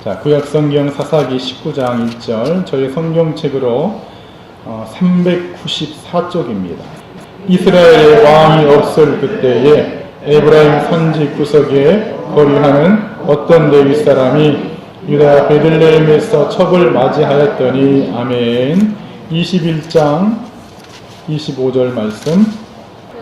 자, 구약성경 사사기 19장 1절, 저희 성경책으로 394쪽입니다. 이스라엘의 왕이 없을 그때에 에브라임 산지 구석에 거류하는 어떤 레위 사람이 유다 베들레헴에서 첩을 맞이하였더니. 아멘. 21장 25절 말씀.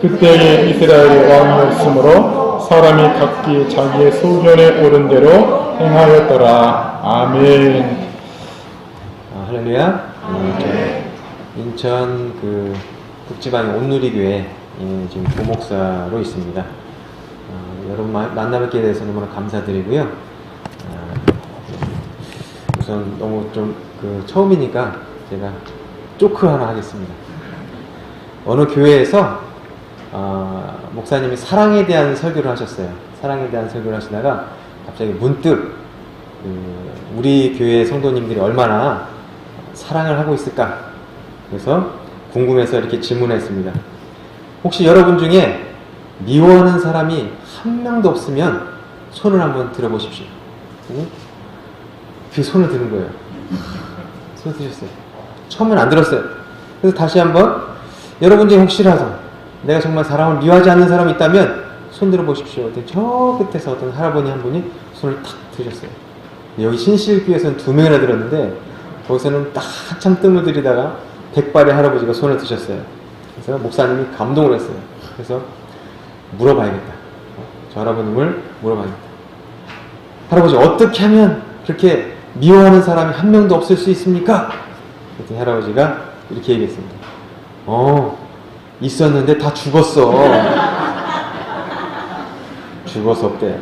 그때에 이스라엘의 왕이 없으므로 사람이 각기 자기의 소견에 오른 대로 행하였더라. 아멘. 할렐루야. 인천 북지방의 온누리교회 지금 부목사로 있습니다. 여러분 만나뵙게 돼서 너무나 감사드리고요. 우선 너무 좀 처음이니까 제가 조크 하나 하겠습니다. 어느 교회에서 목사님이 사랑에 대한 설교를 하셨어요. 사랑에 대한 설교를 하시다가 갑자기 문득 우리 교회 성도님들이 얼마나 사랑을 하고 있을까? 그래서 궁금해서 이렇게 질문했습니다. 혹시 여러분 중에 미워하는 사람이 한 명도 없으면 손을 한번 들어보십시오. 그 손을 드는 거예요. 손 드셨어요. 처음엔 안 들었어요. 그래서 다시 한번 여러분 중에 혹시라도 내가 정말 사람을 미워하지 않는 사람이 있다면 손 들어보십시오. 저 끝에서 어떤 할아버지 한 분이 손을 탁 드셨어요. 여기 신실교에서는 2명이나 들었는데 거기서는 딱 한참 뜸을 들이다가 백발의 할아버지가 손을 드셨어요. 그래서 목사님이 감동을 했어요. 그래서 물어봐야겠다. 저 할아버님을 물어봐야겠다. 할아버지, 어떻게 하면 그렇게 미워하는 사람이 한 명도 없을 수 있습니까? 그랬더니 할아버지가 이렇게 얘기했습니다. 있었는데 다 죽었어. 죽어서 없대요.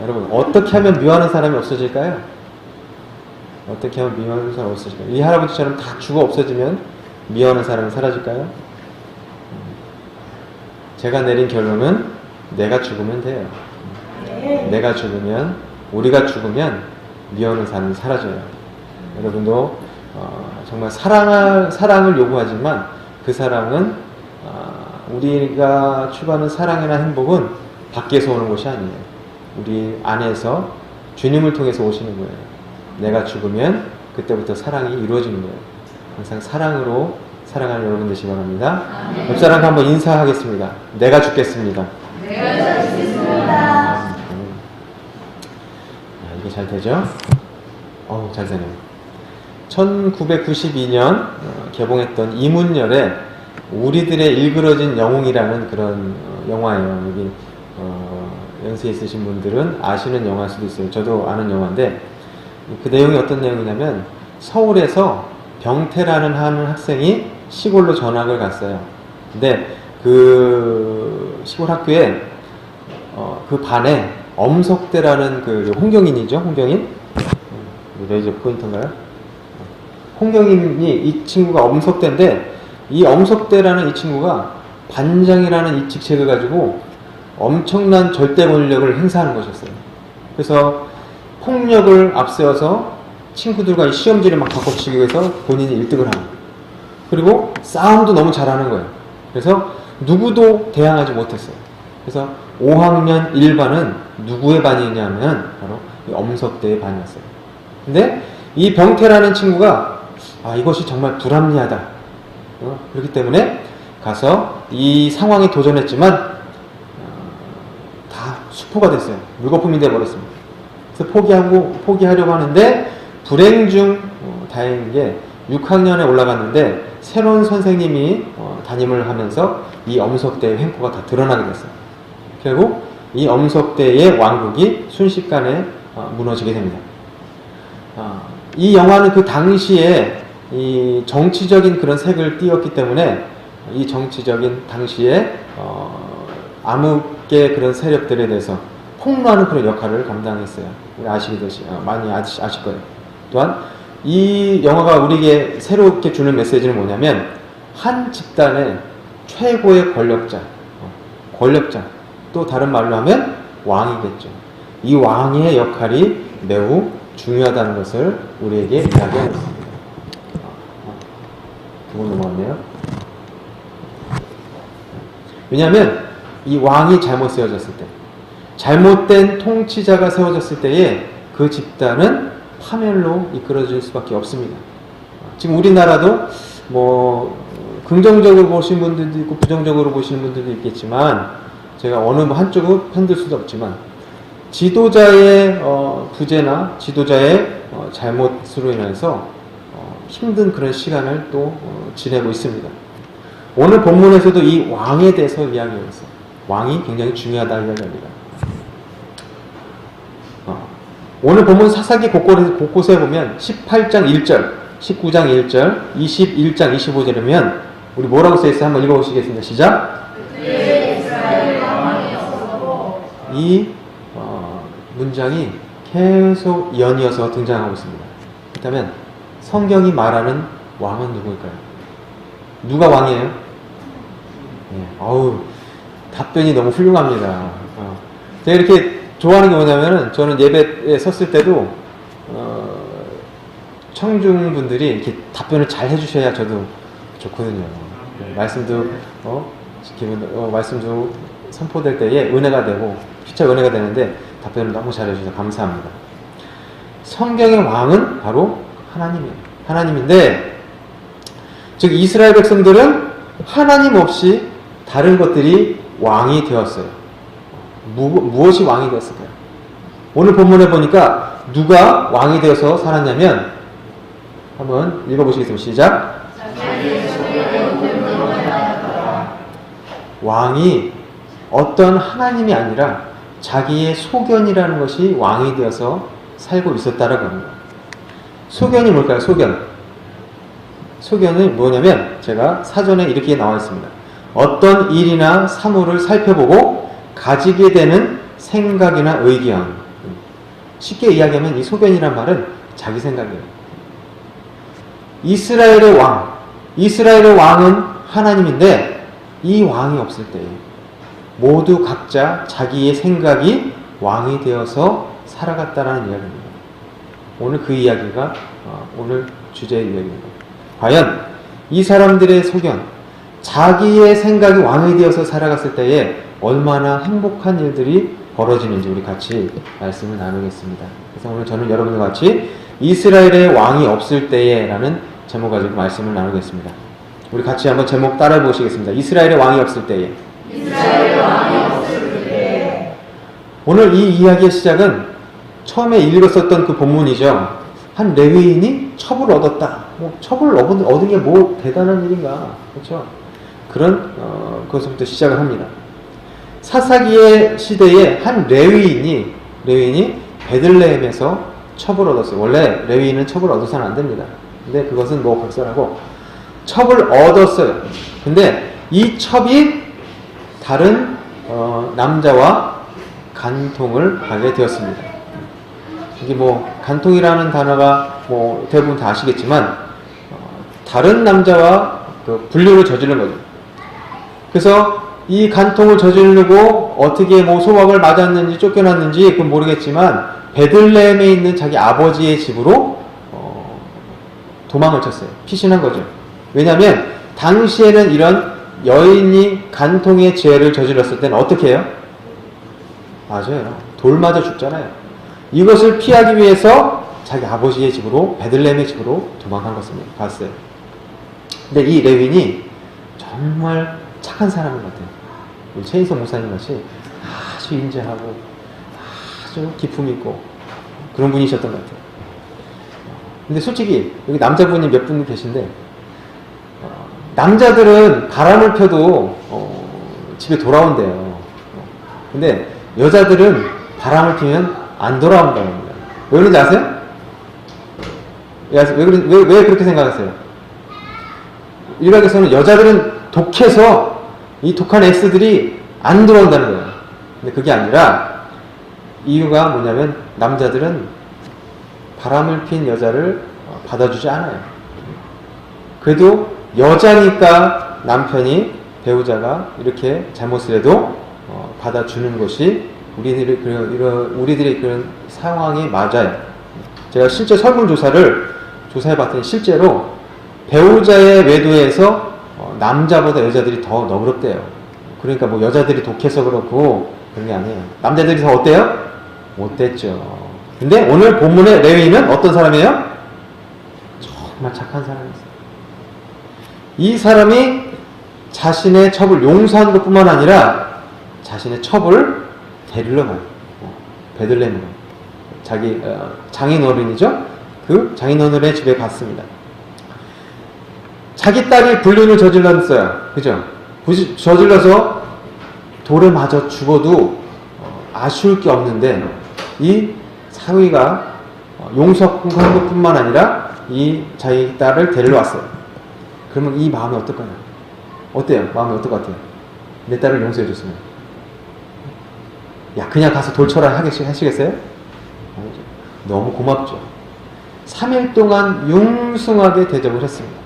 여러분, 어떻게 하면 미워하는 사람이 없어질까요? 어떻게 하면 미워하는 사람이 없어질까요? 이 할아버지처럼 다 죽어 없어지면 미워하는 사람이 사라질까요? 제가 내린 결론은 내가 죽으면 돼요. 내가 죽으면, 우리가 죽으면 미워하는 사람이 사라져요. 여러분도 정말 사랑을 요구하지만 그 사랑은 우리가 추구하는 사랑이나 행복은 밖에서 오는 것이 아니에요. 우리 안에서 주님을 통해서 오시는 거예요. 내가 죽으면 그때부터 사랑이 이루어지는 거예요. 항상 사랑으로 사랑하는 여러분 되시기 바랍니다. 옆 사람과 한번 인사하겠습니다. 내가 죽겠습니다. 내가 죽겠습니다. 이게 잘 되죠? 잘 되네요. 1992년 개봉했던 이문열의 우리들의 일그러진 영웅이라는 그런 영화예요. 여기 연세 있으신 분들은 아시는 영화일 수도 있어요. 저도 아는 영화인데 그 내용이 어떤 내용이냐면 서울에서 병태라는 한 학생이 시골로 전학을 갔어요. 근데 그 시골 학교에 그 반에 엄석대라는 홍경인이죠. 홍경인? 레이저 포인터인가요? 홍경인이 이 친구가 엄석대인데 이 엄석대라는 이 친구가 반장이라는 이 직책을 가지고 엄청난 절대 권력을 행사하는 것이었어요. 그래서 폭력을 앞세워서 친구들과 이 시험지를 막 바꿔치기 위해서 본인이 1등을 하는 거예요. 그리고 싸움도 너무 잘하는 거예요. 그래서 누구도 대항하지 못했어요. 그래서 5학년 1반은 누구의 반이냐면 바로 이 엄석대의 반이었어요. 근데 이 병태라는 친구가 이것이 정말 불합리하다. 그렇기 때문에 가서 이 상황에 도전했지만 다 수포가 됐어요. 물거품이 되어버렸습니다. 그래서 포기하려고 하는데 불행 중 다행인 게 6학년에 올라갔는데 새로운 선생님이 담임을 하면서 이 엄석대의 횡포가 다 드러나게 됐어요. 결국 이 엄석대의 왕국이 순식간에 무너지게 됩니다. 이 영화는 그 당시에 이 정치적인 그런 색을 띄었기 때문에 이 정치적인 당시에 암흑의 그런 세력들에 대해서 폭로하는 그런 역할을 감당했어요. 우리 많이 아실 거예요. 또한 이 영화가 우리에게 새롭게 주는 메시지는 뭐냐면 한 집단의 최고의 권력자, 또 다른 말로 하면 왕이겠죠. 이 왕의 역할이 매우 중요하다는 것을 우리에게 이야기하고 있습니다. 두번 넘어갔네요. 왜냐하면 이 왕이 잘못 세워졌을 때, 잘못된 통치자가 세워졌을 때에 그 집단은 파멸로 이끌어질 수밖에 없습니다. 지금 우리나라도 뭐 긍정적으로 보시는 분들도 있고 부정적으로 보시는 분들도 있겠지만 제가 어느 한쪽을 편들 수도 없지만 지도자의 부재나 지도자의 잘못으로 인해서 힘든 그런 시간을 또 지내고 있습니다. 오늘 본문에서도 이 왕에 대해서 이야기하고 있어요. 왕이 굉장히 중요하다 이야기합니다. 오늘 본문 사사기 곳곳에 보면 18장 1절, 19장 1절, 21장 25절이면 우리 뭐라고 써있어요? 한번 읽어보시겠습니다. 시작! 이 문장이 계속 연이어서 등장하고 있습니다. 그렇다면 성경이 말하는 왕은 누구일까요? 누가 왕이에요? 네, 답변이 너무 훌륭합니다. 제가 이렇게 좋아하는 게 뭐냐면은 저는 예배에 섰을 때도 청중분들이 이렇게 답변을 잘 해주셔야 저도 좋거든요. 말씀도 말씀도 선포될 때에 은혜가 되고 피차 은혜가 되는데 답변을 너무 잘 해주셔서 감사합니다. 성경의 왕은 바로 하나님이에요. 하나님인데 즉 이스라엘 백성들은 하나님 없이 다른 것들이 왕이 되었어요. 무엇이 왕이 되었을까요? 오늘 본문에 보니까 누가 왕이 되어서 살았냐면 한번 읽어보시겠습니다. 시작! 왕이 어떤 하나님이 아니라 자기의 소견이라는 것이 왕이 되어서 살고 있었다라고 합니다. 소견이 뭘까요? 소견은 뭐냐면 제가 사전에 이렇게 나와 있습니다. 어떤 일이나 사물을 살펴보고 가지게 되는 생각이나 의견. 쉽게 이야기하면 이 소견이란 말은 자기 생각이에요. 이스라엘의 왕은 하나님인데 이 왕이 없을 때 모두 각자 자기의 생각이 왕이 되어서 살아갔다라는 이야기입니다. 오늘 그 이야기가 오늘 주제의 이야기입니다. 과연 이 사람들의 소견, 자기의 생각이 왕이 되어서 살아갔을 때에 얼마나 행복한 일들이 벌어지는지 우리 같이 말씀을 나누겠습니다. 그래서 오늘 저는 여러분과 같이 이스라엘의 왕이 없을 때에 라는 제목 가지고 말씀을 나누겠습니다. 우리 같이 한번 제목 따라해 보시겠습니다. 이스라엘의 왕이 없을 때에. 오늘 이 이야기의 시작은 처음에 읽었었던 그 본문이죠. 한 레위인이 첩을 얻었다. 첩을 얻은 게 뭐 대단한 일인가. 그렇죠? 그런 것부터 시작을 합니다. 사사기의 시대에 한 레위인이 베들레헴에서 첩을 얻었어요. 원래 레위인은 첩을 얻어서는 안 됩니다. 근데 그것은 뭐 각설하고 첩을 얻었어요. 근데 이 첩이 다른 남자와 간통을 하게 되었습니다. 이게 뭐 간통이라는 단어가 뭐 대부분 다 아시겠지만 다른 남자와 그 불륜을 저지른 거죠. 그래서 이 간통을 저지르고 어떻게 뭐 소박을 맞았는지 쫓겨났는지 그건 모르겠지만 베들레헴에 있는 자기 아버지의 집으로 도망을 쳤어요. 피신한 거죠. 왜냐하면 당시에는 이런 여인이 간통의 죄를 저질렀을 때는 어떻게 해요? 맞아요. 돌 맞아 죽잖아요. 이것을 피하기 위해서 자기 아버지의 집으로 베들레헴의 집으로 도망간 것입니다. 봤어요. 근데 이 레윈이 정말 착한 사람인 것 같아요. 우리 최인성 목사님 같이 아주 인자하고 아주 기품 있고 그런 분이셨던 것 같아요. 근데 솔직히 여기 남자분이 몇 분 계신데 남자들은 바람을 펴도 집에 돌아온대요. 근데 여자들은 바람을 피면 안 돌아온다고 합니다. 왜 그런지 아세요? 왜 그렇게 생각하세요? 일각에서는 여자들은 독해서 이 독한 X들이 안 돌아온다는 거예요. 근데 그게 아니라 이유가 뭐냐면 남자들은 바람을 핀 여자를 받아주지 않아요. 그래도 여자니까 남편이 배우자가 이렇게 잘못을 해도 받아주는 것이 우리들의 그런 상황이 맞아요. 제가 실제 설문조사를 조사해봤더니 실제로 배우자의 외도에서 남자보다 여자들이 더 너그럽대요. 그러니까 뭐 여자들이 독해서 그렇고 그런 게 아니에요. 남자들이 더 어때요? 못됐죠. 근데 오늘 본문의 레위인은 어떤 사람이에요? 정말 착한 사람이었어요. 이 사람이 자신의 첩을 용서한 것뿐만 아니라 자신의 첩을 데리러 가요. 베들레헴으로. 자기 장인어른이죠. 그 장인어른의 집에 갔습니다. 자기 딸이 불륜을 저질렀어요. 그죠? 저질러서 돌에 맞아 죽어도 아쉬울 게 없는데 이 사위가 용서한 것뿐만 아니라 이 자기 딸을 데리러 왔어요. 그러면 이 마음이 어떨까요? 어때요? 마음이 어떨 것 같아요? 내 딸을 용서해 줬으면. 야, 그냥 가서 돌 쳐라 하시겠어요? 너무 고맙죠. 3일 동안 융숭하게 대접을 했습니다.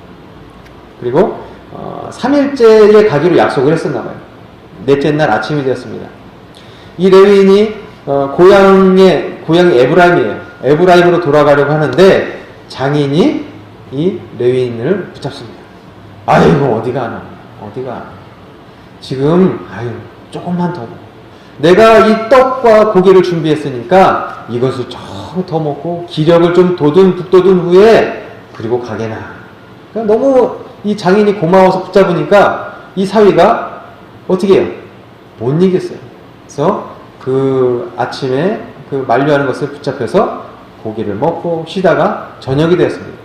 그리고 3일째에 가기로 약속을 했었나 봐요. 넷째 날 아침이 되었습니다. 이 레위인이 고향이 에브라임이에요. 에브라임으로 돌아가려고 하는데 장인이 이 레위인을 붙잡습니다. 아이고 어디 가나. 지금 조금만 더 먹어. 내가 이 떡과 고기를 준비했으니까 이것을 좀 더 먹고 기력을 좀 북돋은 후에 그리고 가게나. 그러니까 너무 이 장인이 고마워서 붙잡으니까 이 사위가 어떻게 해요? 못 이겼어요. 그래서 그 아침에 그 만류하는 것을 붙잡혀서 고기를 먹고 쉬다가 저녁이 되었습니다.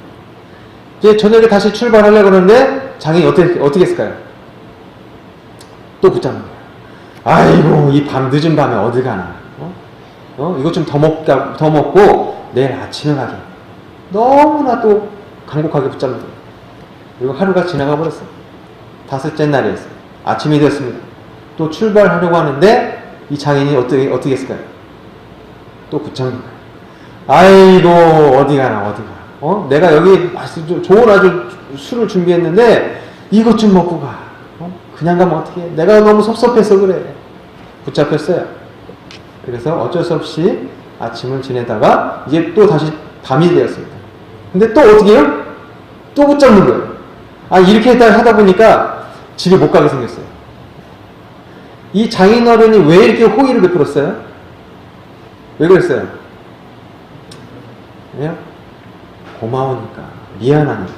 이제 저녁에 다시 출발하려고 그러는데 장인이 어떻게 했을까요? 또 붙잡는 거예요. 아이고 이 늦은 밤에 어디 가나. 이것 좀 더 먹고 내일 아침에 가게. 너무나 또 간곡하게 붙잡는 거예요. 그리고 하루가 지나가 버렸어요. 5째 날이었어요. 아침이 되었습니다. 또 출발하려고 하는데 이 장인이 어떻게 했을까요? 또 붙잡는 거예요. 아이고 어디 가나. 내가 여기 좋은 아주 술을 준비했는데 이것 좀 먹고 가. 그냥 가면 어떻게 해? 내가 너무 섭섭해서 그래. 붙잡혔어요. 그래서 어쩔 수 없이 아침을 지내다가 이제 또 다시 밤이 되었습니다. 근데 또 어떻게 해요? 또 붙잡는 거예요. 이렇게 하다 보니까 집에 못 가게 생겼어요. 이 장인어른이 왜 이렇게 호의를 베풀었어요? 왜 그랬어요? 왜요? 고마우니까, 미안하니까.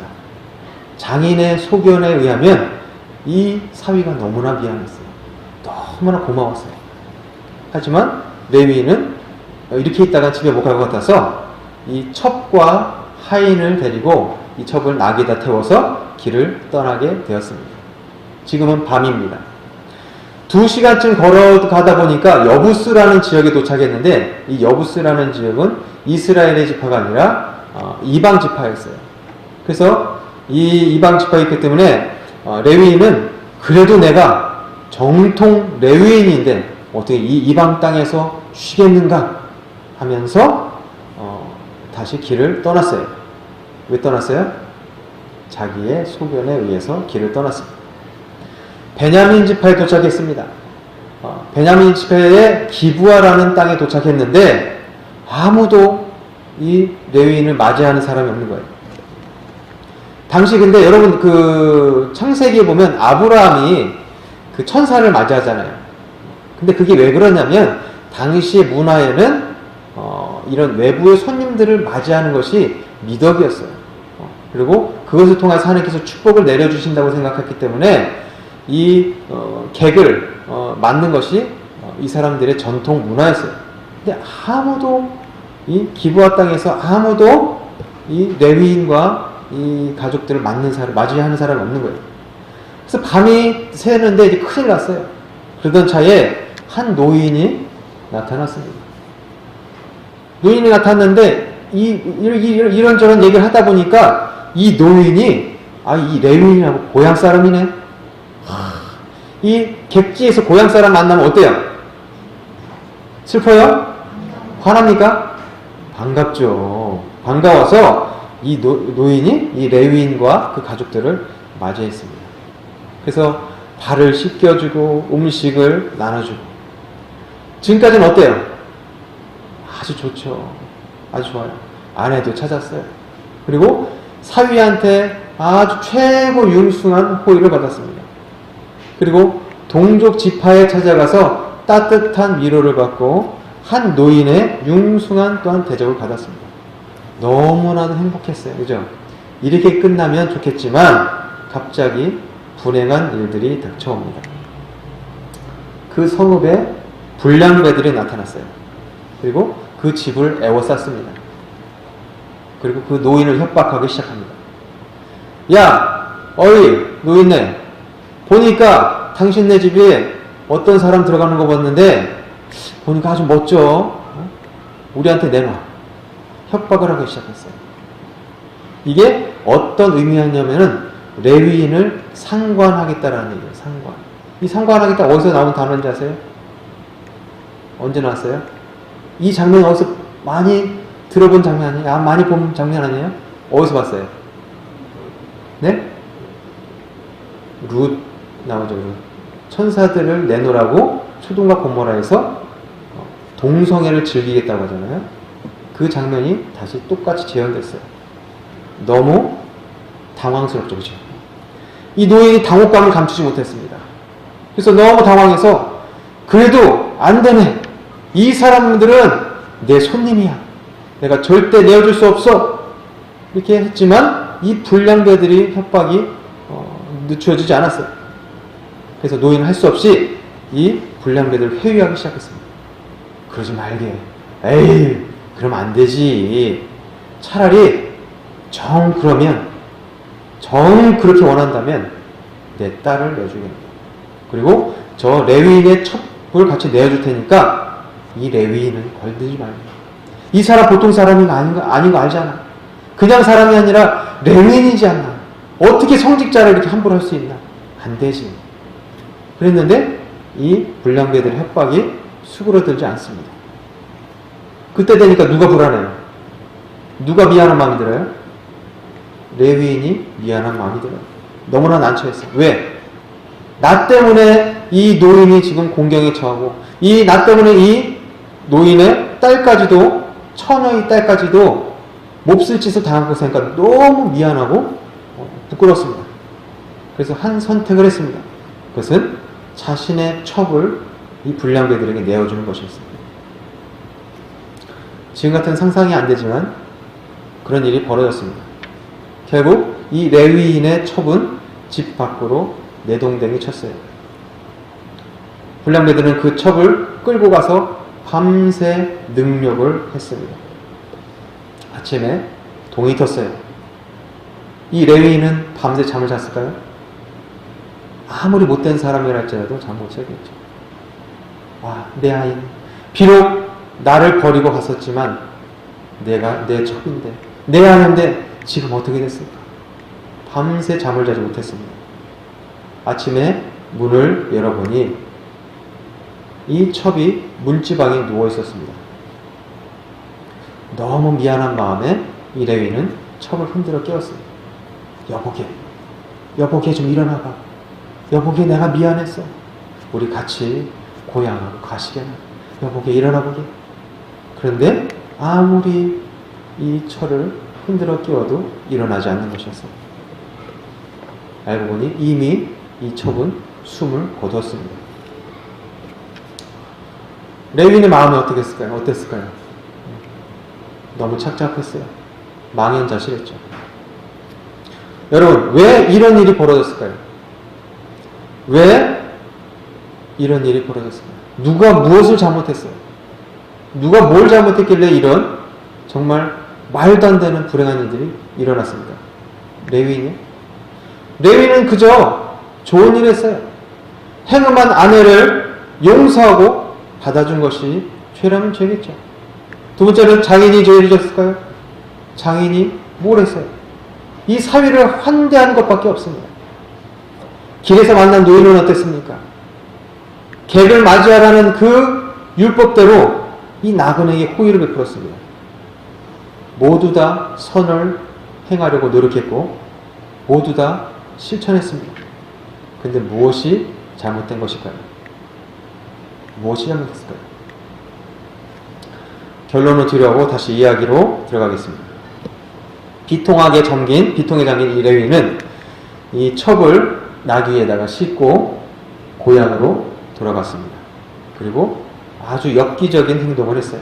장인의 소견에 의하면 이 사위가 너무나 미안했어요. 너무나 고마웠어요. 하지만 레위인은 이렇게 있다가 집에 못 갈 것 같아서 이 첩과 하인을 데리고 이 첩을 낙에다 태워서 길을 떠나게 되었습니다. 지금은 밤입니다. 2시간쯤 걸어가다 보니까 여부스라는 지역에 도착했는데 이 여부스라는 지역은 이스라엘의 지파가 아니라 이방 지파였어요. 그래서 이 이방 지파였기 때문에 레위인은 그래도 내가 정통 레위인인데 어떻게 이 이방 땅에서 쉬겠는가 하면서 다시 길을 떠났어요. 왜 떠났어요? 자기의 소견에 의해서 길을 떠났습니다. 베냐민 지파에 도착했습니다. 베냐민 지파의 기브아라는 땅에 도착했는데 아무도 이 레위인을 맞이하는 사람이 없는 거예요. 당시 근데 여러분 그 창세기에 보면 아브라함이 그 천사를 맞이하잖아요. 근데 그게 왜 그러냐면 당시의 문화에는 이런 외부의 손님들을 맞이하는 것이 미덕이었어요. 그리고 그것을 통해서 하나님께서 축복을 내려주신다고 생각했기 때문에 이 객을 맞는 것이 이 사람들의 전통 문화였어요. 근데 아무도 이 기브아 땅에서 아무도 이 레위인과 이 가족들을 맞이하는 사람이 없는 거예요. 그래서 밤이 새는데 이제 큰일 났어요. 그러던 차에 한 노인이 나타났습니다. 노인이 나타났는데 이런저런 얘기를 하다 보니까 이 노인이 이 레위인이라고 고향 사람이네. 이 객지에서 고향 사람 만나면 어때요? 슬퍼요? 화납니까? 반갑죠. 반가워서 이 노인이 이 레위인과 그 가족들을 맞이했습니다. 그래서 발을 씻겨주고 음식을 나눠주고. 지금까지는 어때요? 아주 좋죠. 아주 좋아요. 아내도 찾았어요. 그리고 사위한테 아주 최고 융숭한 호의를 받았습니다. 그리고 동족 지파에 찾아가서 따뜻한 위로를 받고 한 노인의 융숭한 또한 대접을 받았습니다. 너무나도 행복했어요. 그죠? 이렇게 끝나면 좋겠지만 갑자기 불행한 일들이 닥쳐옵니다. 그 성읍에 불량배들이 나타났어요. 그리고 그 집을 에워쌌습니다. 그리고 그 노인을 협박하기 시작합니다. 야, 어이 노인네, 보니까 당신네 집에 어떤 사람 들어가는 거 봤는데 보니까 아주 멋져. 우리한테 내놔. 협박을 하기 시작했어요. 이게 어떤 의미였냐면은 레위인을 상관하겠다라는 얘기예요. 상관. 이 상관하겠다 어디서 나온 단어인지 아세요? 언제 나왔어요? 이 장면 어디서 많이 들어본 장면 아니에요? 많이 본 장면 아니에요? 어디서 봤어요? 네? 룻 나오죠. 룻. 천사들을 내놓으라고 소돔과 고모라에서 동성애를 즐기겠다고 하잖아요. 그 장면이 다시 똑같이 재현됐어요. 너무 당황스럽죠. 그렇죠? 이 노인이 당혹감을 감추지 못했습니다. 그래서 너무 당황해서 그래도 안 되네. 이 사람들은 내 손님이야. 내가 절대 내어줄 수 없어. 이렇게 했지만 이 불량배들이 협박이 늦춰지지 않았어요. 그래서 노인은 할 수 없이 이 불량배들을 회유하기 시작했습니다. 그러지 말게. 에이, 그러면 안 되지. 차라리 그렇게 원한다면 내 딸을 내주겠다. 그리고 저 레위인의 첩을 같이 내어줄 테니까 이 레위인은 걸리지 말고. 이 사람 보통 사람이 아닌 거 알잖아. 그냥 사람이 아니라 레위인이지 않나. 어떻게 성직자를 이렇게 함부로 할 수 있나. 안 되지. 그랬는데 이 불량배들의 협박이 수그러들지 않습니다. 그때 되니까 누가 불안해요? 누가 미안한 마음이 들어요? 레위인이 미안한 마음이 들어요. 너무나 난처했어요. 왜? 나 때문에 이 노인이 지금 공경에 처하고 나 때문에 이 노인의 딸까지도, 처녀의 딸까지도 몹쓸 짓을 당한 것 생각하니까 너무 미안하고 부끄럽습니다. 그래서 한 선택을 했습니다. 그것은 자신의 첩을 이 불량배들에게 내어주는 것이었습니다. 지금 같은 상상이 안 되지만 그런 일이 벌어졌습니다. 결국 이 레위인의 첩은 집 밖으로 내동댕이 쳤어요. 불량배들은 그 첩을 끌고 가서 밤새 능력을 했습니다. 아침에 동이 텄어요. 이 레위인은 밤새 잠을 잤을까요? 아무리 못된 사람이라 할지라도 잠 못 자겠죠. 와, 내 아이는 비록 나를 버리고 갔었지만 내가 내 첩인데, 내 아이인데 지금 어떻게 됐을까? 밤새 잠을 자지 못했습니다. 아침에 문을 열어보니 이 첩이 문지방에 누워 있었습니다. 너무 미안한 마음에 이 레위는 첩을 흔들어 깨웠어요. 여보게 좀 일어나봐. 여보게 내가 미안했어. 우리 같이 고향으로 가시게나. 여보게 일어나보게. 그런데 아무리 이 철을 흔들어 끼워도 일어나지 않는 것이었어요. 알고 보니 이미 이 첩은 숨을 거두었습니다. 레위인의 마음이 어땠을까요? 너무 착잡했어요. 망연자실했죠. 여러분, 왜 이런 일이 벌어졌을까요? 왜 이런 일이 벌어졌을까요? 누가 무엇을 잘못했어요? 누가 뭘 잘못했길래 이런 정말 말도 안 되는 불행한 일들이 일어났습니다. 레위인은 그저 좋은 일 했어요. 행음한 아내를 용서하고 받아준 것이 죄라면 죄겠죠. 두 번째는 장인이 죄를 졌을까요? 장인이 뭘 했어요? 이 사위를 환대하는 것밖에 없습니다. 길에서 만난 노인은 어땠습니까? 객을 맞이하라는 그 율법대로 이 나그네에게 호의를 베풀었습니다. 모두 다 선을 행하려고 노력했고 모두 다 실천했습니다. 근데 무엇이 잘못된 것일까요? 무엇이 잘못했을까요? 결론을 드리려고 다시 이야기로 들어가겠습니다. 비통에 잠긴 이 레위는 이 첩을 나귀에다가 싣고 고향으로 돌아갔습니다. 그리고 아주 엽기적인 행동을 했어요.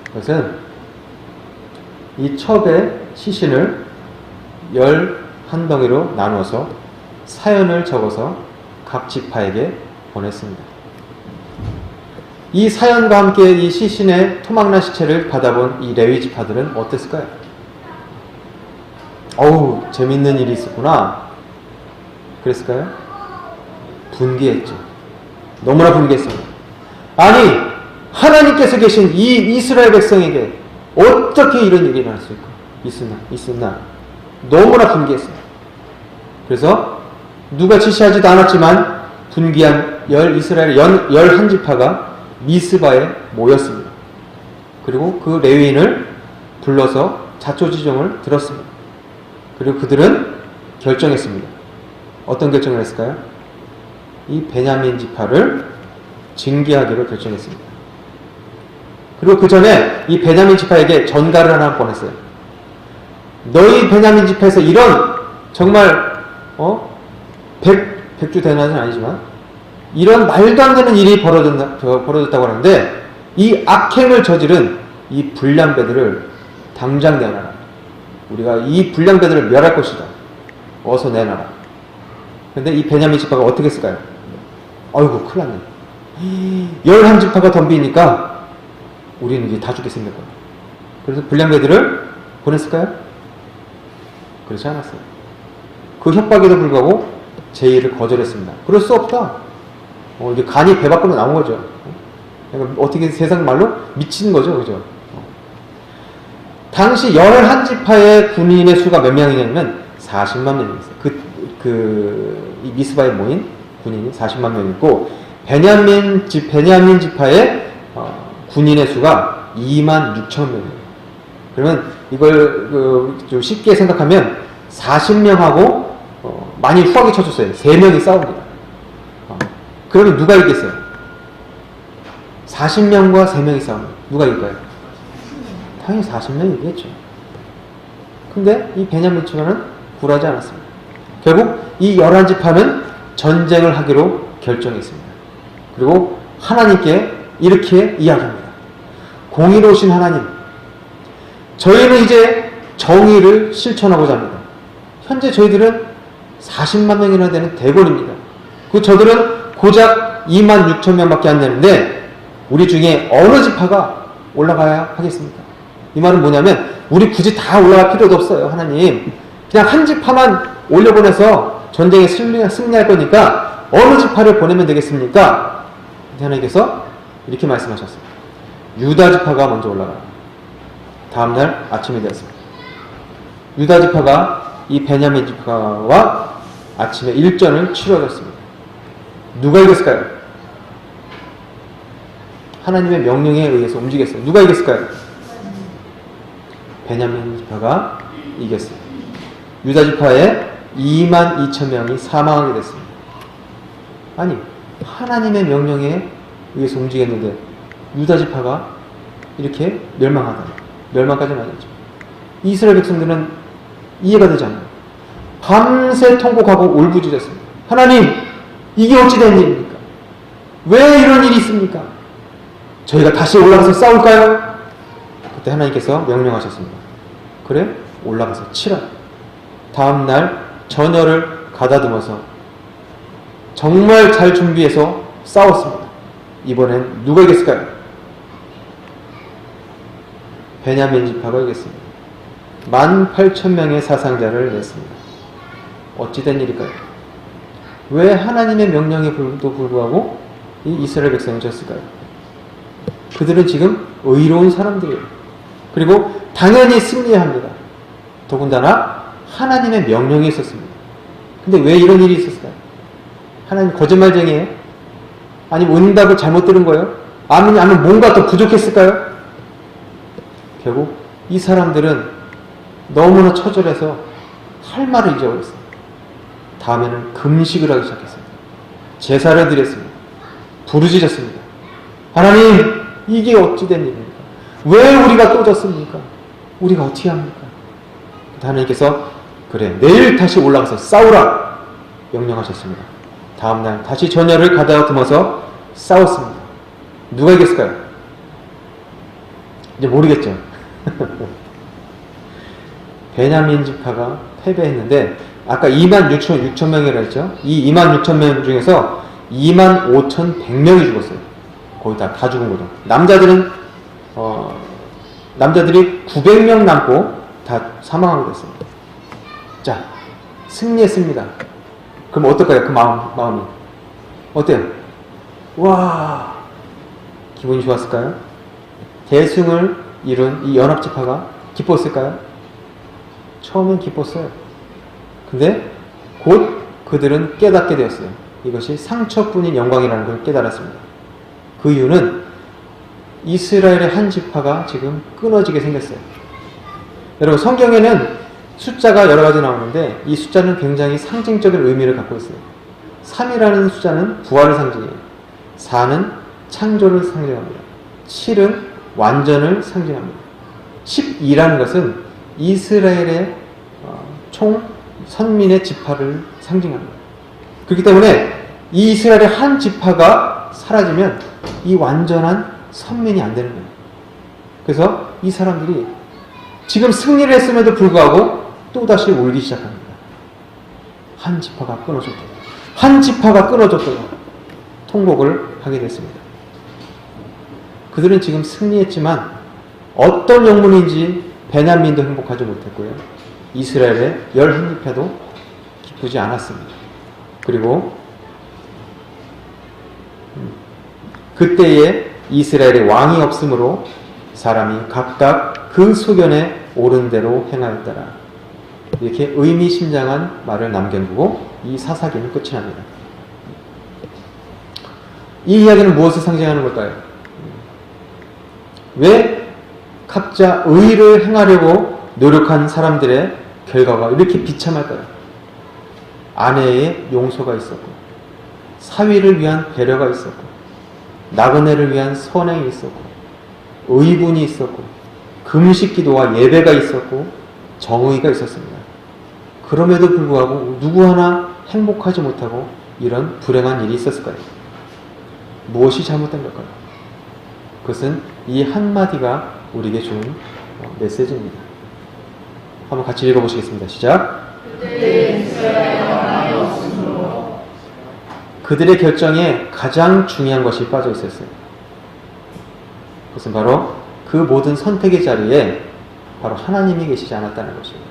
그것은 이 첩의 시신을 11덩이로 나누어서 사연을 적어서 각 지파에게 보냈습니다. 이 사연과 함께 이 시신의 토막난 시체를 받아본 이 레위 지파들은 어땠을까요? 어우, 재밌는 일이 있었구나. 그랬을까요? 분개했죠. 너무나 분개했습니다. 아니, 하나님께서 계신 이 이스라엘 백성에게 어떻게 이런 일이 일어날 수 있었나? 너무나 분개했어요. 그래서 누가 지시하지도 않았지만 분개한 이스라엘 11지파가 미스바에 모였습니다. 그리고 그 레위인을 불러서 자초지종을 들었습니다. 그리고 그들은 결정했습니다. 어떤 결정을 했을까요? 이 베냐민 지파를 징계하기로 결정했습니다. 그리고 그 전에 이 베냐민 지파에게 전가를 하나 보냈어요. 너희 베냐민 지파에서 이런 정말 백주 대낮은 아니지만 이런 말도 안 되는 일이 벌어졌다고 하는데 이 악행을 저지른 이 불량배들을 당장 내놔라. 우리가 이 불량배들을 멸할 것이다. 어서 내놔라. 그런데 이 베냐민 지파가 어떻게 했을까요? 아이고, 큰일 났네. 11지파가 덤비니까 우리는 이제 다 죽게 생겼거든요. 그래서 불량배들을 보냈을까요? 그렇지 않았어요. 그 협박에도 불구하고 제의를 거절했습니다. 그럴 수 없다. 이제 간이 배 밖으로 나온 거죠. 그러니까 어떻게 세상 말로 미친 거죠. 그죠? 당시 11지파의 군인의 수가 몇 명이냐면 40만 명이었어요. 이 미스바에 모인 군인이 40만 명이고, 베냐민 지파의 군인의 수가 2만 6천 명이에요. 그러면 이걸 좀 쉽게 생각하면 40명하고 많이 후하게 쳐줬어요. 3명이 싸웁니다. 그러면 누가 이겼어요? 40명과 3명이 싸우면 누가 이길까요? 당연히 40명이 이겼죠. 근데 이 베냐민 지파는 굴하지 않았습니다. 결국 이 11지파는 전쟁을 하기로 결정했습니다. 그리고 하나님께 이렇게 이야기합니다. 공의로우신 하나님, 저희는 이제 정의를 실천하고자 합니다. 현재 저희들은 40만 명이나 되는 대군입니다. 저들은 고작 2만 6천 명밖에 안 되는데 우리 중에 어느 지파가 올라가야 하겠습니까? 이 말은 뭐냐면 우리 굳이 다 올라갈 필요도 없어요. 하나님, 그냥 한 지파만 올려보내서 전쟁에 승리할 거니까 어느 지파를 보내면 되겠습니까? 하나님께서 이렇게 말씀하셨습니다. 유다 지파가 먼저 올라가라. 다음날 아침이 되었습니다. 유다 지파가 이 베냐민 지파와 아침에 일전을 치러졌습니다. 누가 이겼을까요? 하나님의 명령에 의해서 움직였어요. 누가 이겼을까요? 베냐민 지파가 이겼어요. 유다 지파의 2만 2천 명이 사망하게 됐습니다. 아니, 하나님의 명령에 의해서 움직였는데 유다 지파가 이렇게 멸망하다. 멸망까지는 아니죠. 이스라엘 백성들은 이해가 되지 않아요. 밤새 통곡하고 울부짖었습니다. 하나님, 이게 어찌된 일입니까? 왜 이런 일이 있습니까? 저희가 다시 올라가서 싸울까요? 그때 하나님께서 명령하셨습니다. 그래? 올라가서 치라. 다음날 전열을 가다듬어서 정말 잘 준비해서 싸웠습니다. 이번엔 누가 이겼을까요? 베냐민 지파가 이겼습니다. 18,000명의 사상자를 냈습니다. 어찌된 일일까요? 왜 하나님의 명령에도 불구하고 이 이스라엘 백성이 졌을까요? 그들은 지금 의로운 사람들이에요. 그리고 당연히 승리해야 합니다. 더군다나 하나님의 명령이 있었습니다. 근데 왜 이런 일이 있었을까요? 하나님 거짓말쟁이에요? 아니면 응답을 잘못 들은 거예요? 아니면 뭔가 더 부족했을까요? 결국 이 사람들은 너무나 처절해서 할 말을 잊어버렸어요. 다음에는 금식을 하기 시작했습니다. 제사를 드렸습니다. 부르짖었습니다. 하나님, 이게 어찌된 일입니까? 왜 우리가 또 졌습니까? 우리가 어떻게 합니까? 하나님께서 그래, 내일 다시 올라가서 싸우라 명령하셨습니다. 다음날 다시 전열을 가다듬어서 싸웠습니다. 누가 이겼을까요? 이제 모르겠죠. 베냐민 지파가 패배했는데 아까 26,000 명이라고 했죠. 이 26,000명 중에서 25,100명이 죽었어요. 거의 다 죽은 거죠. 남자들이 900명 남고 다 사망하게 됐습니다. 자, 승리했습니다. 그럼 어떨까요? 그 마음이 어때요? 와, 기분이 좋았을까요? 대승을 이룬 이 연합지파가 기뻤을까요? 처음엔 기뻤어요. 근데 곧 그들은 깨닫게 되었어요. 이것이 상처뿐인 영광이라는 걸 깨달았습니다. 그 이유는 이스라엘의 한 지파가 지금 끊어지게 생겼어요. 여러분, 성경에는 숫자가 여러 가지 나오는데 이 숫자는 굉장히 상징적인 의미를 갖고 있어요. 3이라는 숫자는 부활을 상징해요. 4는 창조를 상징합니다. 7은 완전을 상징합니다. 12라는 것은 이스라엘의 총 선민의 지파를 상징합니다. 그렇기 때문에 이 이스라엘의 한 지파가 사라지면 이 완전한 선민이 안 되는 거예요. 그래서 이 사람들이 지금 승리를 했음에도 불구하고 또다시 울기 시작합니다. 한 지파가 끊어졌다. 한 지파가 끊어졌다. 통곡을 하게 됐습니다. 그들은 지금 승리했지만 어떤 영문인지 베냐민도 행복하지 못했고요. 이스라엘의 11지파도 기쁘지 않았습니다. 그리고 그때에 이스라엘의 왕이 없으므로 사람이 각각 그 소견에 옳은 대로 행하였더라. 이렇게 의미심장한 말을 남겨두고 이 사사기는 끝이 납니다. 이 이야기는 무엇을 상징하는 걸까요? 왜 각자 의를 행하려고 노력한 사람들의 결과가 이렇게 비참할까요? 아내의 용서가 있었고, 사위를 위한 배려가 있었고, 나그네를 위한 선행이 있었고, 의분이 있었고, 금식 기도와 예배가 있었고, 정의가 있었습니다. 그럼에도 불구하고 누구 하나 행복하지 못하고 이런 불행한 일이 있었을까요? 무엇이 잘못된 걸까요? 그것은 이 한마디가 우리에게 주는 메시지입니다. 한번 같이 읽어보시겠습니다. 시작. 그들의 결정에 가장 중요한 것이 빠져 있었어요. 그것은 바로 그 모든 선택의 자리에 바로 하나님이 계시지 않았다는 것입니다.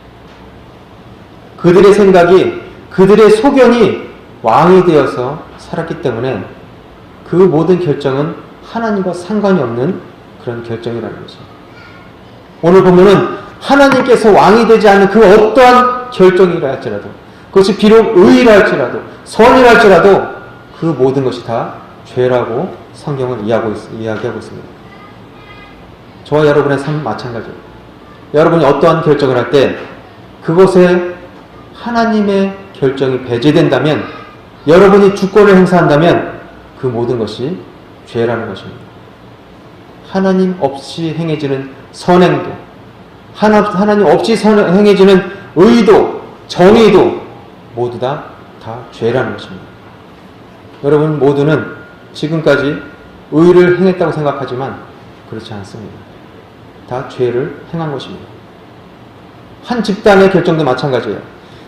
그들의 생각이, 그들의 소견이 왕이 되어서 살았기 때문에 그 모든 결정은 하나님과 상관이 없는 그런 결정이라는 것입니다. 오늘 보면은 하나님께서 왕이 되지 않는 그 어떠한 결정이라 할지라도, 그것이 비록 의의라 할지라도, 선이라 할지라도 그 모든 것이 다 죄라고 성경은 이야기하고 있습니다. 저와 여러분의 삶은 마찬가지예요. 여러분이 어떠한 결정을 할 때 그것에 하나님의 결정이 배제된다면, 여러분이 주권을 행사한다면 그 모든 것이 죄라는 것입니다. 하나님 없이 행해지는 선행도, 하나님 없이 행해지는 의도, 정의도 모두 다 죄라는 것입니다. 여러분 모두는 지금까지 의를 행했다고 생각하지만 그렇지 않습니다. 다 죄를 행한 것입니다. 한 집단의 결정도 마찬가지예요.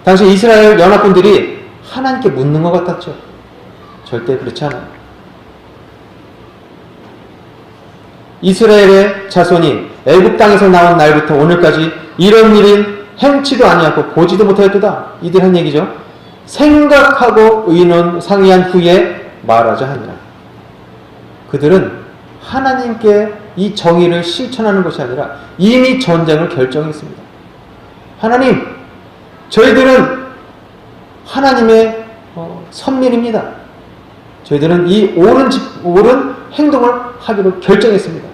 당시 이스라엘 연합군들이 하나님께 묻는 것 같았죠. 절대 그렇지 않아요. 이스라엘의 자손이 애굽 땅에서 나온 날부터 오늘까지 이런 일은 행치도 아니하고 보지도 못하였도다. 이들 한 얘기죠. 생각하고 의논 상의한 후에 말하자 하니라. 그들은 하나님께 이 정의를 실천하는 것이 아니라 이미 전쟁을 결정했습니다. 하나님, 저희들은 하나님의 선민입니다. 저희들은 이 옳은 행동을 하기로 결정했습니다.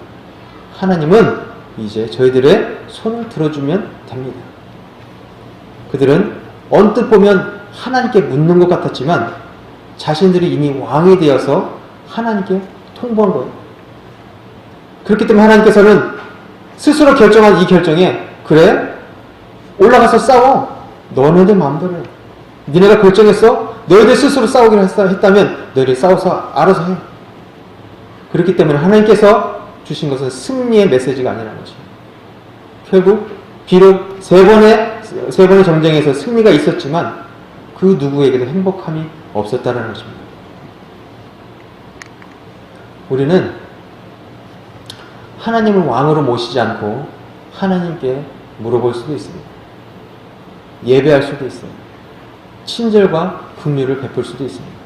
하나님은 이제 저희들의 손을 들어주면 됩니다. 그들은 언뜻 보면 하나님께 묻는 것 같았지만 자신들이 이미 왕이 되어서 하나님께 통보한 거예요. 그렇기 때문에 하나님께서는 스스로 결정한 이 결정에, 그래? 올라가서 싸워. 너네들 마음대로 해. 니네가 결정했어? 너희들 스스로 싸우기로 했다면 너희들 싸워서 알아서 해. 그렇기 때문에 하나님께서 주신 것은 승리의 메시지가 아니라는 것입니다. 결국 비록 세 번의 전쟁에서 승리가 있었지만 그 누구에게도 행복함이 없었다는 것입니다. 우리는 하나님을 왕으로 모시지 않고 하나님께 물어볼 수도 있습니다. 예배할 수도 있어요. 친절과 긍휼을 베풀 수도 있습니다.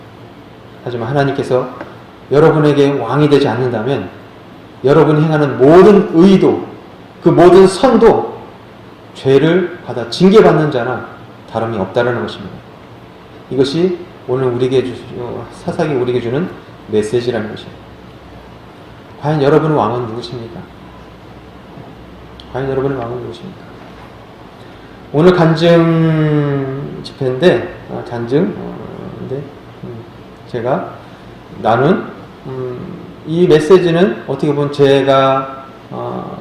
하지만 하나님께서 여러분에게 왕이 되지 않는다면 여러분이 행하는 모든 의도, 그 모든 선도 죄를 받아 징계받는 자나 다름이 없다는 것입니다. 이것이 오늘 사사기 우리에게 주는 메시지라는 것입니다. 과연 여러분의 왕은 누구십니까? 과연 여러분의 왕은 누구십니까? 오늘 간증 집회인데, 제가 나눈 이 메시지는 어떻게 보면 제가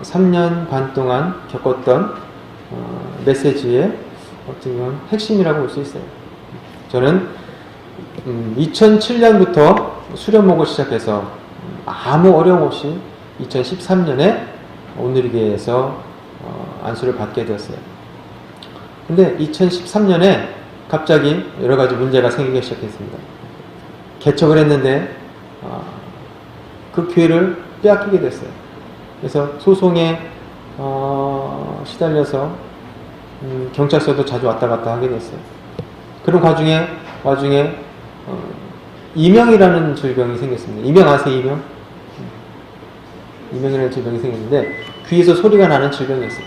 3년 반 동안 겪었던 메시지의 어떻게 보면 핵심이라고 볼 수 있어요. 저는 2007년부터 수련목을 시작해서 아무 어려움 없이 2013년에 온누리교회에서 안수를 받게 되었어요. 근데 2013년에 갑자기 여러 가지 문제가 생기기 시작했습니다. 개척을 했는데 그 교회를 빼앗기게 됐어요. 그래서 소송에 시달려서 경찰서도 자주 왔다 갔다 하게 됐어요. 그런 와중에 이명이라는 질병이 생겼습니다. 이명 아세요? 이명? 이명이라는 질병이 생겼는데 귀에서 소리가 나는 질병이었어요.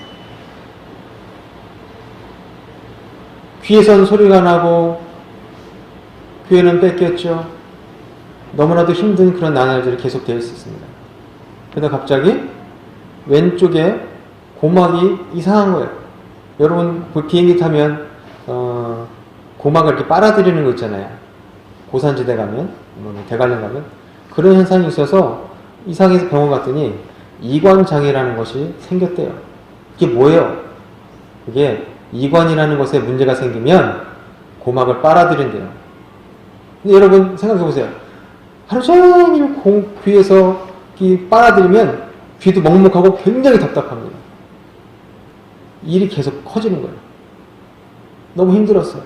귀에선 소리가 나고 귀에는 뺏겼죠. 너무나도 힘든 그런 나날들이 계속되어 있었습니다. 그러다 갑자기 왼쪽에 고막이 이상한 거예요. 여러분 비행기 타면 고막을 이렇게 빨아들이는 거 있잖아요. 고산지대 가면, 대관령 가면 그런 현상이 있어서 이상해서 병원 갔더니 이관장애라는 것이 생겼대요. 이게 뭐예요? 이게 이관이라는 것에 문제가 생기면 고막을 빨아들인대요. 근데 여러분 생각해 보세요. 하루 종일 귀에서 빨아들이면 귀도 먹먹하고 굉장히 답답합니다. 일이 계속 커지는 거예요. 너무 힘들었어요.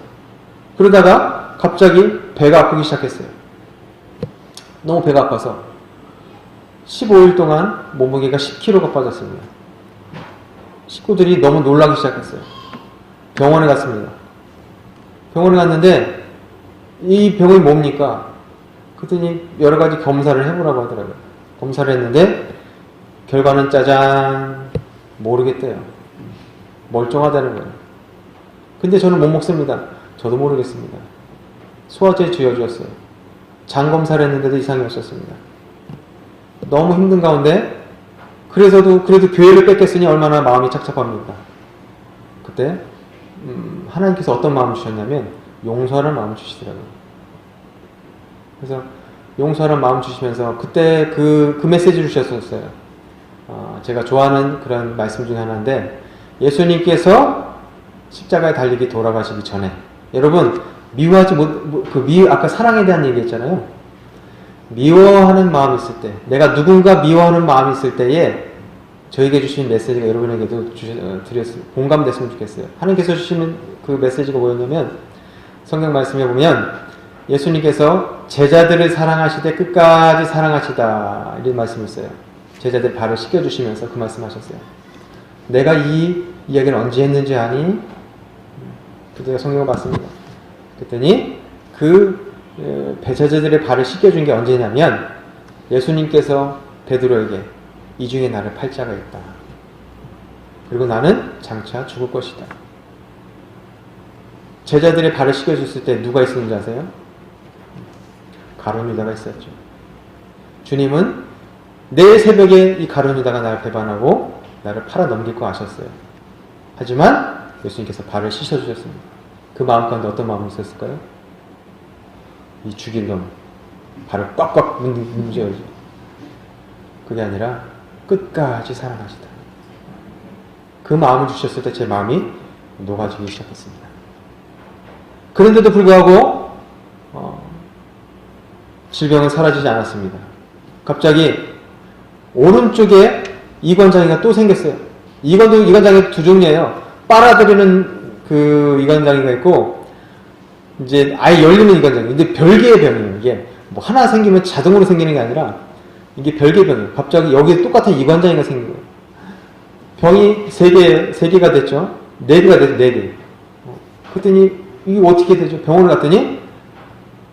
그러다가 갑자기 배가 아프기 시작했어요. 너무 배가 아파서 15일 동안 몸무게가 10kg가 빠졌습니다. 식구들이 너무 놀라기 시작했어요. 병원에 갔습니다. 병원에 갔는데 이 병이 뭡니까? 그랬더니 여러 가지 검사를 해보라고 하더라고요. 검사를 했는데 결과는 짜잔 모르겠대요. 멀쩡하다는 거예요. 근데 저는 못 먹습니다. 저도 모르겠습니다. 소화제 쥐어주었어요. 장 검사를 했는데도 이상이 없었습니다. 너무 힘든 가운데 그래도 교회를 뺏겼으니 얼마나 마음이 착잡합니까? 그때 하나님께서 어떤 마음을 주셨냐면 용서하는 마음을 주시더라고요. 그래서 용서하는 마음을 주시면서 그때 그 메시지를 주셨었어요. 제가 좋아하는 그런 말씀 중에 하나인데 예수님께서 십자가에 달리기 돌아가시기 전에 여러분 미워하지 아까 사랑에 대한 얘기했잖아요. 미워하는 마음이 있을 때 내가 누군가 미워하는 마음이 있을 때에 저에게 주신 메시지가 여러분에게도 공감됐으면 좋겠어요. 하나님께서 주시는 그 메시지가 뭐였냐면 성경 말씀에 보면 예수님께서 제자들을 사랑하시되 끝까지 사랑하시다 이런 말씀이 있어요. 제자들 발을 씻겨주시면서 그 말씀하셨어요. 내가 이 이야기를 언제 했는지 아니? 그때가 성경을 봤습니다. 그랬더니 그 제자들의 발을 씻겨준 게 언제냐면 예수님께서 베드로에게 이 중에 나를 팔 자가 있다. 그리고 나는 장차 죽을 것이다. 제자들의 발을 씻겨줬을 때 누가 있었는지 아세요? 가룟 유다가 있었죠. 주님은 내일 새벽에 이 가룟 유다가 나를 배반하고 나를 팔아 넘길 거 아셨어요. 하지만 예수님께서 발을 씻어주셨습니다. 그 마음 가운데 어떤 마음이 있었을까요? 이 죽일 놈 발을 꽉꽉 문지어야지. 그게 아니라 끝까지 사랑하시다. 그 마음을 주셨을 때 제 마음이 녹아지기 시작했습니다. 그런데도 불구하고 질병은 사라지지 않았습니다. 갑자기 오른쪽에 이관장애가 또 생겼어요. 이관장애 두 종류예요. 빨아들이는 그 이관장애가 있고, 이제 아예 열리는 이관장애. 근데 별개의 병이에요. 이게 뭐 하나 생기면 자동으로 생기는 게 아니라 이게 별개의 병이에요. 갑자기 여기에 똑같은 이관장애가 생긴 거예요. 병이 세 개가 됐죠. 네 개가 됐죠. 네 개. 그랬더니 이게 어떻게 되죠? 병원을 갔더니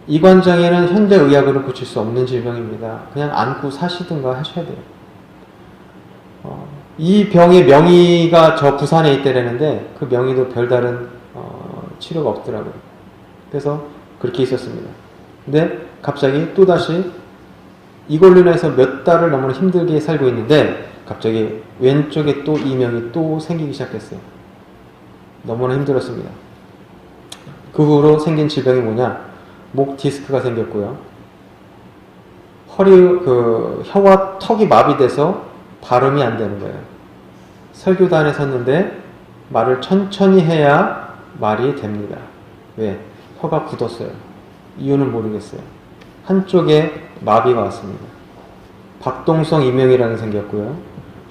이관장애는 현대 의학으로 고칠 수 없는 질병입니다. 그냥 안고 사시든가 하셔야 돼요. 이 병의 명의가 저 부산에 있대라는데 그 명의도 별다른 치료가 없더라고요. 그래서 그렇게 있었습니다. 근데 갑자기 또다시 이걸로 인해서 몇 달을 너무나 힘들게 살고 있는데 갑자기 왼쪽에 또 이명이 또 생기기 시작했어요. 너무나 힘들었습니다. 그 후로 생긴 질병이 뭐냐? 목 디스크가 생겼고요. 혀와 턱이 마비돼서 발음이 안 되는 거예요. 설교단에 섰는데 말을 천천히 해야 말이 됩니다. 왜? 혀가 굳었어요. 이유는 모르겠어요. 한쪽에 마비가 왔습니다. 박동성 이명이라는 게 생겼고요.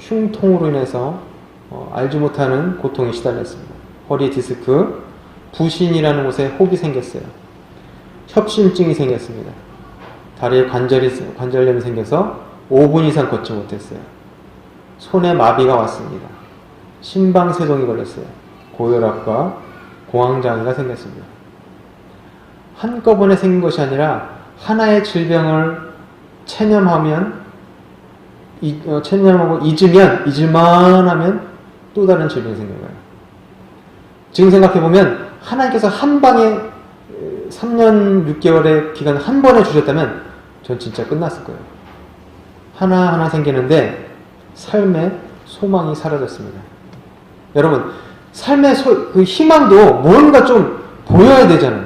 흉통으로 인해서 알지 못하는 고통에 시달렸습니다. 허리 디스크, 부신이라는 곳에 혹이 생겼어요. 협심증이 생겼습니다. 다리에 관절염이 생겨서 5분 이상 걷지 못했어요. 손에 마비가 왔습니다. 심방세동이 걸렸어요. 고혈압과 공황장애가 생겼습니다. 한꺼번에 생긴 것이 아니라 하나의 질병을 체념하고 잊을만 하면 또 다른 질병이 생긴 거예요. 지금 생각해보면 하나님께서 한 방에 3년 6개월의 기간 한 번에 주셨다면 전 진짜 끝났을 거예요. 하나하나 생기는데 삶의 소망이 사라졌습니다. 여러분, 삶의 그 희망도 뭔가 좀 보여야 되잖아요.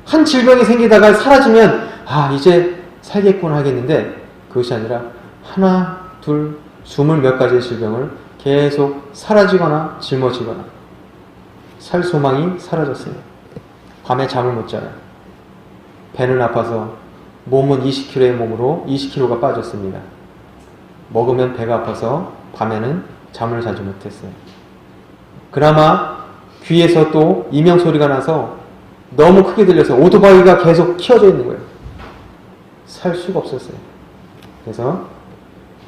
한 질병이 생기다가 사라지면 이제 살겠구나 하겠는데 그것이 아니라 하나, 둘, 20몇 가지의 질병을 계속 사라지거나 짊어지거나 살 소망이 사라졌어요. 밤에 잠을 못 자요. 배는 아파서 몸은 20kg의 몸으로 20kg가 빠졌습니다. 먹으면 배가 아파서 밤에는 잠을 자지 못했어요. 그나마 귀에서 또 이명 소리가 나서 너무 크게 들려서 오토바이가 계속 키워져 있는 거예요. 살 수가 없었어요. 그래서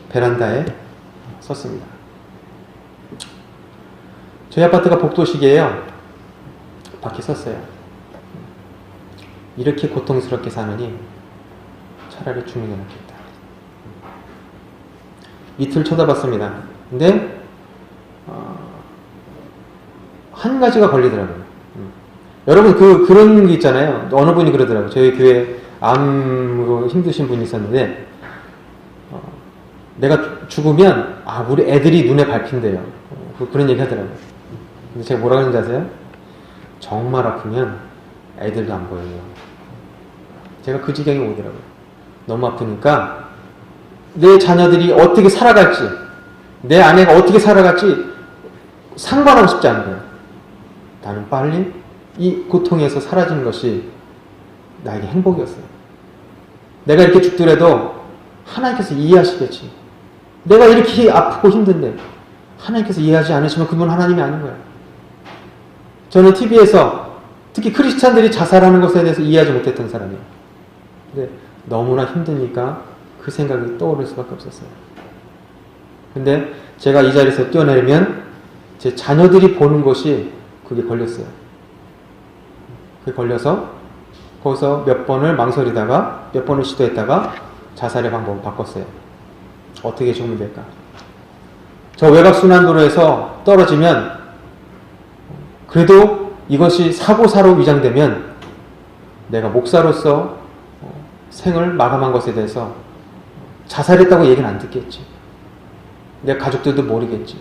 베란다에 섰습니다. 저희 아파트가 복도식이에요. 밖에 섰어요. 이렇게 고통스럽게 사느니 차라리 죽는 게 낫겠다. 이틀 쳐다봤습니다. 근데 한 가지가 걸리더라고요. 여러분 그런 게 있잖아요. 어느 분이 그러더라고요. 저희 교회 암으로 힘드신 분이 있었는데 내가 죽으면 우리 애들이 눈에 밟힌대요. 그런 얘기 하더라고요. 근데 제가 뭐라 그러는지 아세요? 정말 아프면 애들도 안 보여요. 제가 그 지경에 오더라고요. 너무 아프니까 내 자녀들이 어떻게 살아갈지, 내 아내가 어떻게 살아갈지 상관하고 싶지 않은 거예요. 나는 빨리 이 고통에서 사라지는 것이 나에게 행복이었어요. 내가 이렇게 죽더라도 하나님께서 이해하시겠지. 내가 이렇게 아프고 힘든데 하나님께서 이해하지 않으시면 그분 하나님이 아닌 거예요. 저는 TV에서 특히 크리스찬들이 자살하는 것에 대해서 이해하지 못했던 사람이에요. 근데 너무나 힘드니까 그 생각이 떠오를 수밖에 없었어요. 근데 제가 이 자리에서 뛰어내리면 제 자녀들이 보는 것이 그게 걸렸어요. 그게 걸려서 거기서 몇 번을 망설이다가 몇 번을 시도했다가 자살의 방법을 바꿨어요. 어떻게 죽으면 될까? 저 외곽순환도로에서 떨어지면 그래도 이것이 사고사로 위장되면 내가 목사로서 생을 마감한 것에 대해서 자살했다고 얘기는 안 듣겠지. 내 가족들도 모르겠지.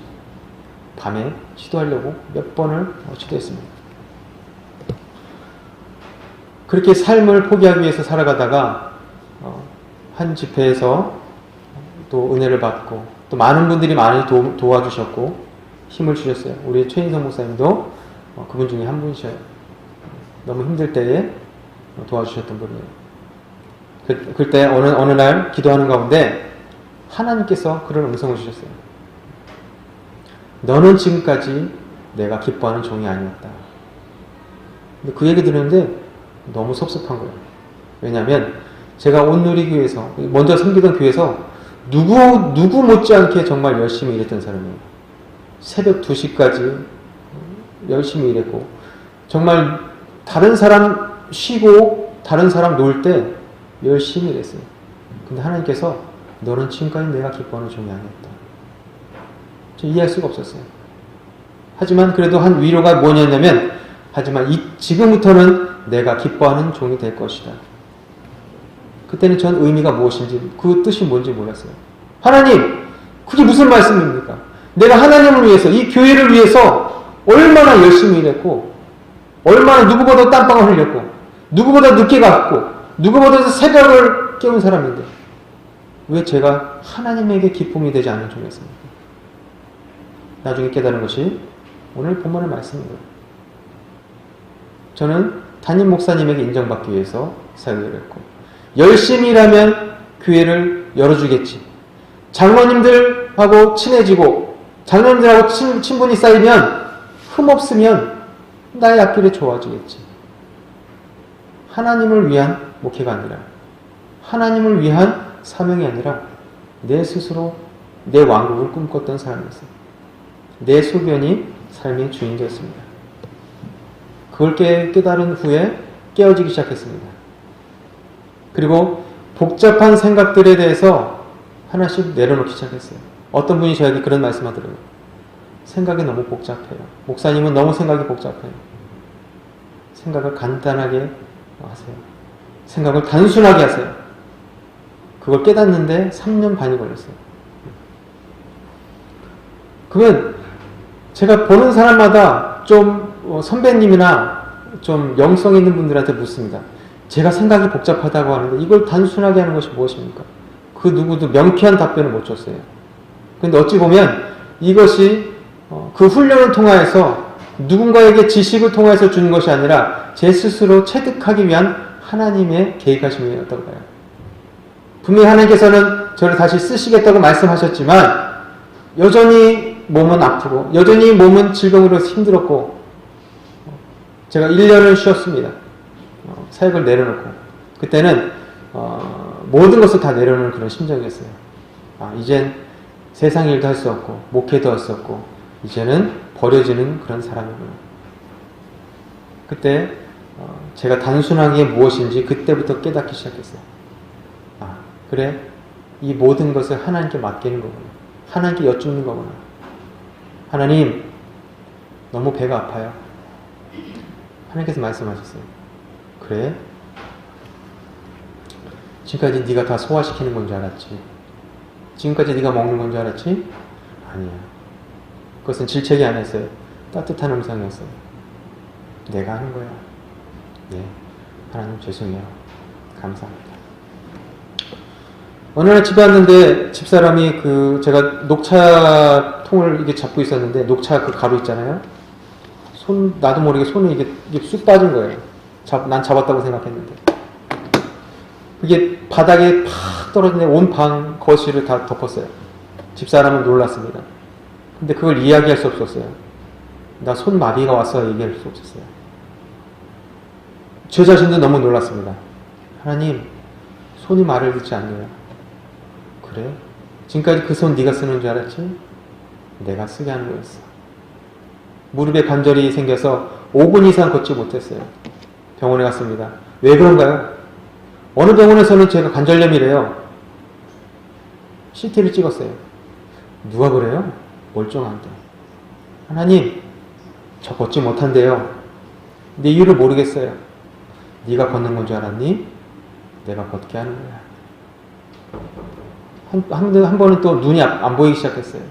밤에 시도하려고 몇 번을 시도했습니다. 그렇게 삶을 포기하기 위해서 살아가다가 한 집회에서 또 은혜를 받고 또 많은 분들이 많이 도와주셨고 힘을 주셨어요. 우리 최인성 목사님도 그분 중에 한 분이셔요. 너무 힘들 때에 도와주셨던 분이에요. 그때 어느 날 기도하는 가운데 하나님께서 그런 음성을 주셨어요. 너는 지금까지 내가 기뻐하는 종이 아니었다. 근데 그 얘기 들었는데 너무 섭섭한 거예요. 왜냐하면 제가 온누리교회에서 먼저 섬기던 교회에서 누구 못지않게 정말 열심히 일했던 사람이에요. 새벽 2시까지 열심히 일했고 정말 다른 사람 쉬고 다른 사람 놀 때 열심히 일했어요. 근데 하나님께서 너는 지금까지 내가 기뻐하는 종이 아니었다. 저 이해할 수가 없었어요. 하지만 그래도 한 위로가 뭐냐면 하지만 지금부터는 내가 기뻐하는 종이 될 것이다. 그때는 전 의미가 무엇인지 그 뜻이 뭔지 몰랐어요. 하나님 그게 무슨 말씀입니까? 내가 하나님을 위해서 이 교회를 위해서 얼마나 열심히 일했고 얼마나 누구보다 땀방울 흘렸고 누구보다 늦게 갔고 누구보다 새벽을 깨운 사람인데 왜 제가 하나님에게 기쁨이 되지 않는 종이었습니까? 나중에 깨달은 것이 오늘 본문의 말씀입니다. 저는 담임 목사님에게 인정받기 위해서 사역을 했고 열심히 일하면 교회를 열어주겠지. 장로님들하고 친해지고 장로님들하고 친분이 쌓이면 흠없으면 나의 앞길이 좋아지겠지. 하나님을 위한 목회가 아니라 하나님을 위한 사명이 아니라 내 스스로 내 왕국을 꿈꿨던 사람이었어요. 내 소견이 삶의 주인 되었습니다. 그걸 깨달은 후에 깨어지기 시작했습니다. 그리고 복잡한 생각들에 대해서 하나씩 내려놓기 시작했어요. 어떤 분이 저에게 그런 말씀 하더라고요. 생각이 너무 복잡해요. 목사님은 너무 생각이 복잡해요. 생각을 간단하게 하세요. 생각을 단순하게 하세요. 그걸 깨닫는데 3년 반이 걸렸어요. 그러면 제가 보는 사람마다 좀 선배님이나 좀 영성 있는 분들한테 묻습니다. 제가 생각이 복잡하다고 하는데 이걸 단순하게 하는 것이 무엇입니까? 그 누구도 명쾌한 답변을 못 줬어요. 그런데 어찌 보면 이것이 그 훈련을 통하여서 누군가에게 지식을 통해서 주는 것이 아니라 제 스스로 체득하기 위한 하나님의 계획하심이었다고 봐요. 분명히 하나님께서는 저를 다시 쓰시겠다고 말씀하셨지만 여전히 몸은 아프고 여전히 몸은 질병으로 힘들었고 제가 1년을 쉬었습니다. 사역을 내려놓고 그때는 모든 것을 다 내려놓는 그런 심정이었어요. 이젠 세상 일도 할 수 없고 목회도 할 수 없고 이제는 버려지는 그런 사람이구나. 그때 제가 단순하게 무엇인지 그때부터 깨닫기 시작했어요. 그래 이 모든 것을 하나님께 맡기는 거구나. 하나님께 여쭙는 거구나. 하나님 너무 배가 아파요. 하나님께서 말씀하셨어요. 그래? 지금까지 네가 다 소화시키는 건 줄 알았지. 지금까지 네가 먹는 건 줄 알았지? 아니야. 그것은 질책이 아니었어요. 따뜻한 음성이었어요. 내가 하는 거야. 네. 하나님 죄송해요. 감사합니다. 어느 날 집에 왔는데 집사람이 제가 녹차 통을 이게 잡고 있었는데 녹차 그 가루 있잖아요. 나도 모르게 손에 이게 쑥 빠진 거예요. 난 잡았다고 생각했는데. 그게 바닥에 팍 떨어지는데 온 방 거실을 다 덮었어요. 집사람은 놀랐습니다. 근데 그걸 이야기할 수 없었어요. 나 손마비가 와서 얘기할 수 없었어요. 제 자신도 너무 놀랐습니다. 하나님, 손이 말을 듣지 않네요. 그래? 지금까지 그 손 네가 쓰는 줄 알았지? 내가 쓰게 하는 거였어. 무릎에 관절이 생겨서 5분 이상 걷지 못했어요. 병원에 갔습니다. 왜 그런가요? 어느 병원에서는 제가 관절염이래요. CT를 찍었어요. 누가 그래요? 멀쩡한데. 하나님, 저 걷지 못한대요. 내 이유를 모르겠어요. 네가 걷는 건 줄 알았니? 내가 걷게 하는 거야. 한 번은 또 눈이 안 보이기 시작했어요.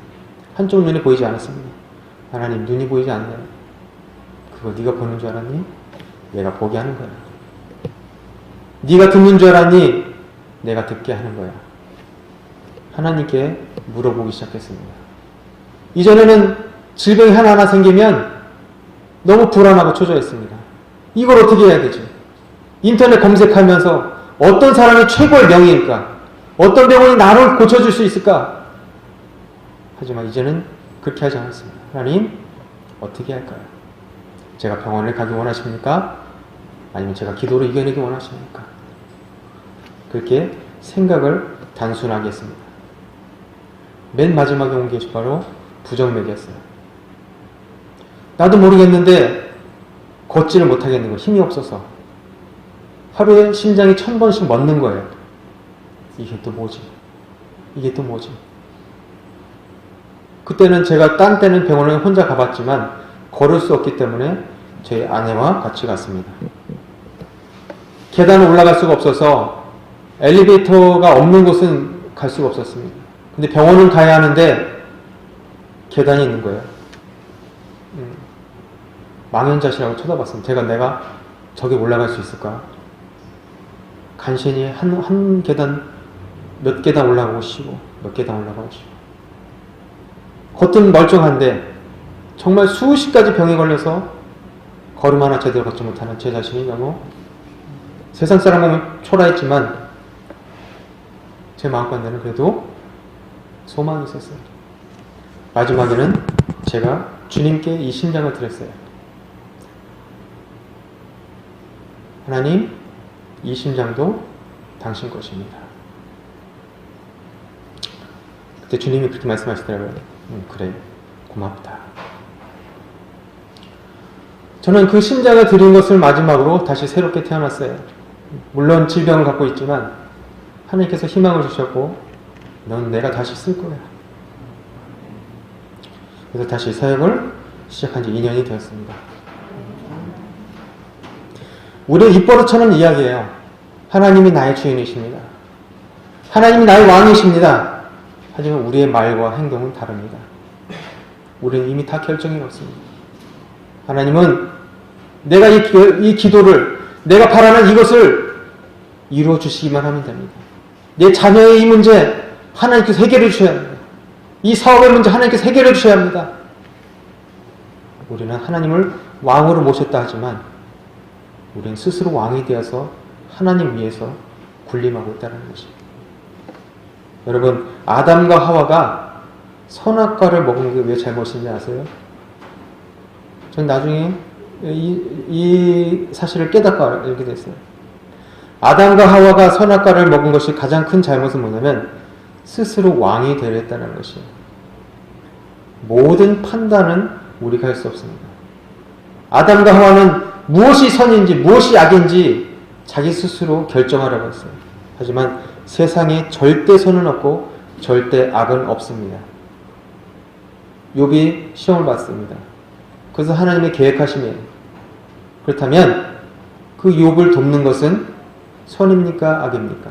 한쪽 눈이 보이지 않았습니다. 하나님, 눈이 보이지 않네요. 그거 네가 보는 줄 알았니? 내가 보게 하는 거야. 네가 듣는 줄 알았니? 내가 듣게 하는 거야. 하나님께 물어보기 시작했습니다. 이전에는 질병이 하나하나 생기면 너무 불안하고 초조했습니다. 이걸 어떻게 해야 되지? 인터넷 검색하면서 어떤 사람이 최고의 명의일까? 어떤 병원이 나를 고쳐줄 수 있을까? 하지만 이제는 그렇게 하지 않습니다. 하나님, 어떻게 할까요? 제가 병원을 가기 원하십니까? 아니면 제가 기도로 이겨내기 원하십니까? 그렇게 생각을 단순하게 했습니다. 맨 마지막에 온 게 바로 부정맥이었어요. 나도 모르겠는데 걷지를 못하겠는 거, 힘이 없어서 하루에 심장이 1000번씩 멎는 거예요. 이게 또 뭐지? 이게 또 뭐지? 그때는 제가 딴 때는 병원에 혼자 가봤지만 걸을 수 없기 때문에 제 아내와 같이 갔습니다. 계단을 올라갈 수가 없어서 엘리베이터가 없는 곳은 갈 수가 없었습니다. 근데 병원은 가야 하는데 계단이 있는 거예요. 망연자실하고 쳐다봤습니다. 내가 저기 올라갈 수 있을까? 간신히 한 계단, 몇 계단 올라가고 쉬고, 몇 계단 올라가고 쉬고. 겉은 멀쩡한데 정말 수십 가지 병에 걸려서 걸음 하나 제대로 걷지 못하는 제 자신이 너무 세상 사람 보면 초라했지만 제 마음가운데는 그래도 소망이 있었어요. 마지막에는 제가 주님께 이 심장을 드렸어요. 하나님, 이 심장도 당신 것입니다. 그때 주님이 그렇게 말씀하시더라고요. 그래, 고맙다. 저는 그 심장을 드린 것을 마지막으로 다시 새롭게 태어났어요. 물론 질병을 갖고 있지만 하나님께서 희망을 주셨고 넌 내가 다시 쓸 거야. 그래서 다시 사역을 시작한 지 2년이 되었습니다. 우리의 입버릇처럼 이야기해요. 하나님이 나의 주인이십니다. 하나님이 나의 왕이십니다. 하지만 우리의 말과 행동은 다릅니다. 우리는 이미 다 결정이 없습니다. 하나님은 내가 이 기도를, 내가 바라는 이것을 이루어 주시기만 하면 됩니다. 내 자녀의 이 문제 하나님께서 해결해 주셔야 합니다. 이 사업의 문제 하나님께서 해결해 주셔야 합니다. 우리는 하나님을 왕으로 모셨다 하지만 우리는 스스로 왕이 되어서 하나님 위에서 군림하고 있다는 것입니다. 여러분, 아담과 하와가 선악과를 먹은 게 왜 잘못인지 아세요? 전 나중에 이 사실을 깨닫고 알게 됐어요. 아담과 하와가 선악과를 먹은 것이 가장 큰 잘못은 뭐냐면 스스로 왕이 되려 했다는 것이에요. 모든 판단은 우리가 할 수 없습니다. 아담과 하와는 무엇이 선인지 무엇이 악인지 자기 스스로 결정하라고 했어요. 하지만 세상에 절대 선은 없고 절대 악은 없습니다. 욥이 시험을 받습니다. 그래서 하나님의 계획하심이에요. 그렇다면 그 욥을 돕는 것은 선입니까? 악입니까?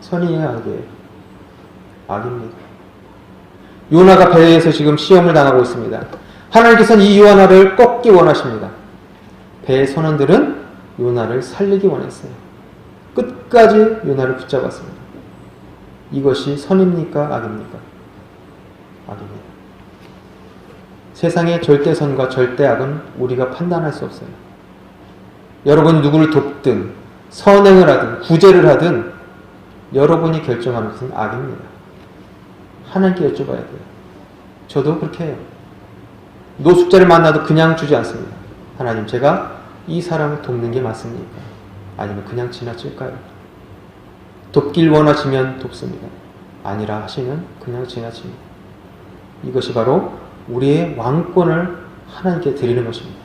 선이에요? 악이에요? 악입니다. 요나가 배에서 지금 시험을 당하고 있습니다. 하나님께서는 이 요나를 꺾기 원하십니다. 배의 선원들은 요나를 살리기 원했어요. 끝까지 요나를 붙잡았습니다. 이것이 선입니까? 악입니까? 악입니다. 세상의 절대선과 절대악은 우리가 판단할 수 없어요. 여러분 누구를 돕든 선행을 하든 구제를 하든 여러분이 결정하는 것은 악입니다. 하나님께 여쭤봐야 돼요. 저도 그렇게 해요. 노숙자를 만나도 그냥 주지 않습니다. 하나님, 제가 이 사람을 돕는 게 맞습니까? 아니면 그냥 지나칠까요? 돕길 원하시면 돕습니다. 아니라 하시면 그냥 지나칩니다. 이것이 바로 우리의 왕권을 하나님께 드리는 것입니다.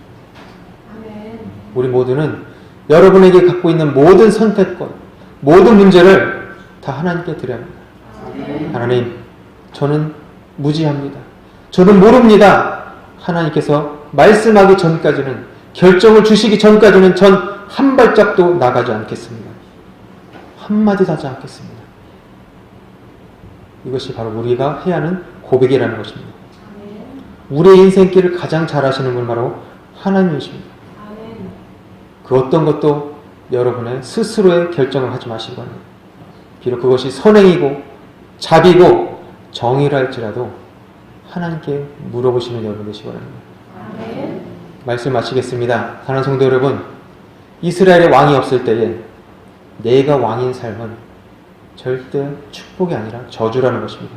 우리 모두는 여러분에게 갖고 있는 모든 선택권, 모든 문제를 다 하나님께 드려야 합니다. 하나님, 저는 무지합니다. 저는 모릅니다. 하나님께서 말씀하기 전까지는, 결정을 주시기 전까지는 전 한 발짝도 나가지 않겠습니다. 한마디도 하지 않겠습니다. 이것이 바로 우리가 해야 하는 고백이라는 것입니다. 우리의 인생길을 가장 잘 아시는 분 바로 하나님이십니다. 그 어떤 것도 여러분의 스스로의 결정을 하지 마시기 바랍니다. 비록 그것이 선행이고 자비고 정의라 할지라도 하나님께 물어보시는 여러분 되시기 바랍니다. 말씀 마치겠습니다. 사랑하는 성도 여러분, 이스라엘의 왕이 없을 때에 내가 왕인 삶은 절대 축복이 아니라 저주라는 것입니다.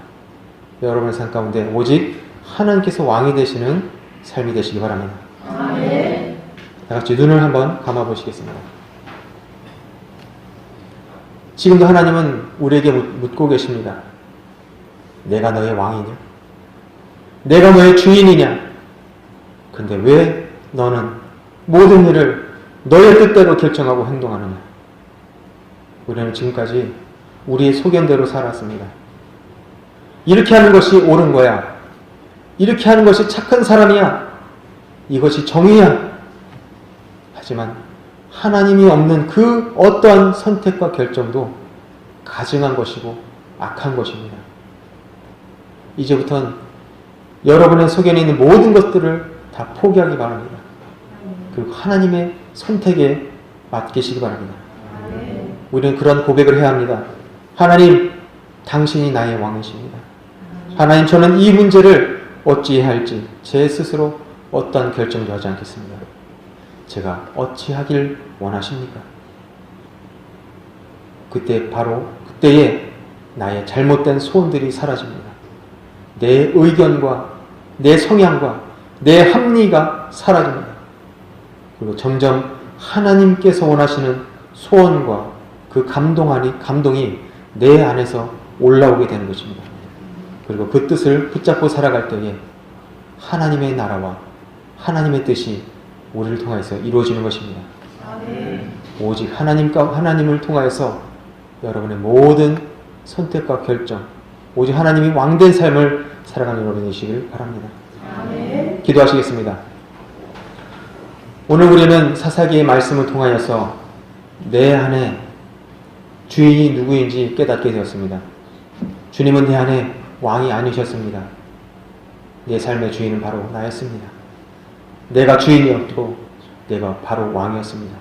여러분의 삶 가운데 오직 하나님께서 왕이 되시는 삶이 되시기 바랍니다. 아멘. 다 같이 눈을 한번 감아 보시겠습니다. 지금도 하나님은 우리에게 묻고 계십니다. 내가 너의 왕이냐? 내가 너의 주인이냐? 근데 왜 너는 모든 일을 너의 뜻대로 결정하고 행동하느냐? 우리는 지금까지 우리의 소견대로 살았습니다. 이렇게 하는 것이 옳은 거야. 이렇게 하는 것이 착한 사람이야. 이것이 정의야. 하지만 하나님이 없는 그 어떠한 선택과 결정도 가증한 것이고 악한 것입니다. 이제부터는 여러분의 소견에 있는 모든 것들을 다 포기하기 바랍니다. 그리고 하나님의 선택에 맡기시기 바랍니다. 우리는 그런 고백을 해야 합니다. 하나님, 당신이 나의 왕이십니다. 하나님, 저는 이 문제를 어찌해야 할지 제 스스로 어떠한 결정도 하지 않겠습니다. 제가 어찌하길 원하십니까? 그때에 나의 잘못된 소원들이 사라집니다. 내 의견과 내 성향과 내 합리가 사라집니다. 그리고 점점 하나님께서 원하시는 소원과 그 감동이 내 안에서 올라오게 되는 것입니다. 그리고 그 뜻을 붙잡고 살아갈 때에 하나님의 나라와 하나님의 뜻이 우리를 통해서 이루어지는 것입니다. 오직 하나님을 통하여서 여러분의 모든 선택과 결정, 오직 하나님이 왕된 삶을 살아가는 여러분이 되시길 바랍니다. 기도하시겠습니다. 오늘 우리는 사사기의 말씀을 통하여서 내 안에 주인이 누구인지 깨닫게 되었습니다. 주님은 내 안에 왕이 아니셨습니다. 내 삶의 주인은 바로 나였습니다. 내가 주인이었고 내가 바로 왕이었습니다.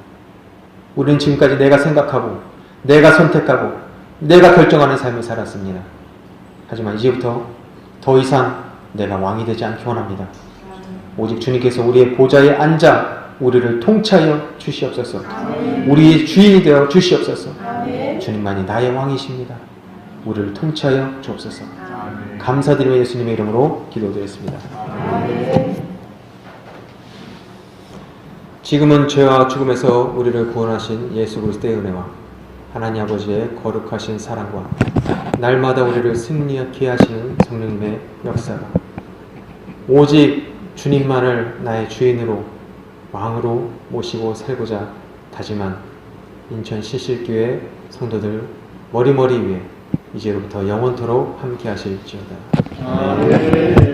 우리는 지금까지 내가 생각하고 내가 선택하고 내가 결정하는 삶을 살았습니다. 하지만 이제부터 더 이상 내가 왕이 되지 않기 원합니다. 오직 주님께서 우리의 보좌에 앉아 우리를 통치하여 주시옵소서. 우리의 주인이 되어 주시옵소서. 주님만이 나의 왕이십니다. 우리를 통치하여 주옵소서. 감사드리며 예수님의 이름으로 기도드렸습니다. 지금은 죄와 죽음에서 우리를 구원하신 예수 그리스도의 은혜와 하나님 아버지의 거룩하신 사랑과 날마다 우리를 승리하게 하시는 성령님의 역사가 오직 주님만을 나의 주인으로 왕으로 모시고 살고자 다짐한 인천 신실교회 성도들 머리머리 위에 이제로부터 영원토록 함께 하실지어다. 아멘.